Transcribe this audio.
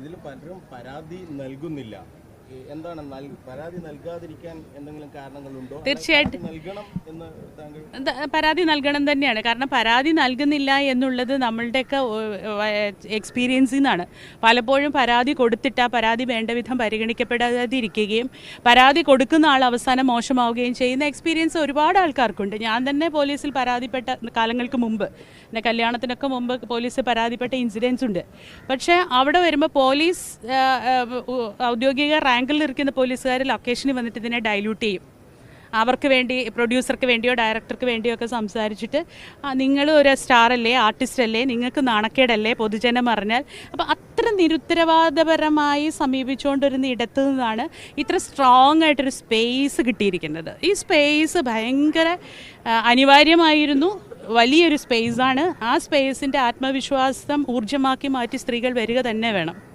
ഇതിൽ പലരും പരാതി നൽകുന്നില്ല. എന്താണ് പരാതി നൽകാതിരിക്കാൻ എന്തെങ്കിലും കാരണങ്ങളുണ്ടോ? തീർച്ചയായിട്ടും നൽകണം എന്ന് താങ്കൾ പരാതി നൽകണം തന്നെയാണ്. കാരണം പരാതി നൽകുന്നില്ല എന്നുള്ളത് നമ്മളുടെയൊക്കെ എക്സ്പീരിയൻസിൽ നിന്നാണ്. പലപ്പോഴും പരാതി കൊടുത്തിട്ട് ആ പരാതി വേണ്ട വിധം പരിഗണിക്കപ്പെടാതിരിക്കുകയും പരാതി കൊടുക്കുന്ന ആൾ അവസാനം മോശമാവുകയും ചെയ്യുന്ന എക്സ്പീരിയൻസ് ഒരുപാട് ആൾക്കാർക്കുണ്ട്. ഞാൻ തന്നെ പോലീസിൽ പരാതിപ്പെട്ട കാലങ്ങൾക്ക് മുമ്പ്, എൻ്റെ കല്യാണത്തിനൊക്കെ മുമ്പ് പോലീസ് പരാതിപ്പെട്ട ഇൻസിഡൻസ് ഉണ്ട്. പക്ഷേ അവിടെ വരുമ്പോൾ പോലീസ് ഔദ്യോഗിക റാങ്കിലിരിക്കുന്ന പോലീസുകാർ ലൊക്കേഷനിൽ വന്നിട്ട് ഇതിനെ ഡൈല്യൂട്ട് ചെയ്യും. അവർക്ക് വേണ്ടി, പ്രൊഡ്യൂസർക്ക് വേണ്ടിയോ ഡയറക്ടർക്ക് വേണ്ടിയോ ഒക്കെ സംസാരിച്ചിട്ട് നിങ്ങൾ ഒരു സ്റ്റാറല്ലേ, ആർട്ടിസ്റ്റ് അല്ലേ, നിങ്ങൾക്ക് നാണക്കേടല്ലേ പൊതുജനം അറിഞ്ഞാൽ. അപ്പോൾ അത്ര നിരുത്തരവാദപരമായി സമീപിച്ചുകൊണ്ടിരുന്ന ഇടത്തു നിന്നാണ് ഇത്ര സ്ട്രോങ് ആയിട്ടൊരു സ്പേസ് കിട്ടിയിരിക്കുന്നത്. ഈ സ്പേസ് ഭയങ്കര അനിവാര്യമായിരുന്നു, വലിയൊരു സ്പേസാണ്. ആ സ്പേസിൻ്റെ ആത്മവിശ്വാസം ഊർജ്ജമാക്കി മാറ്റി സ്ത്രീകൾ വരിക തന്നെ വേണം.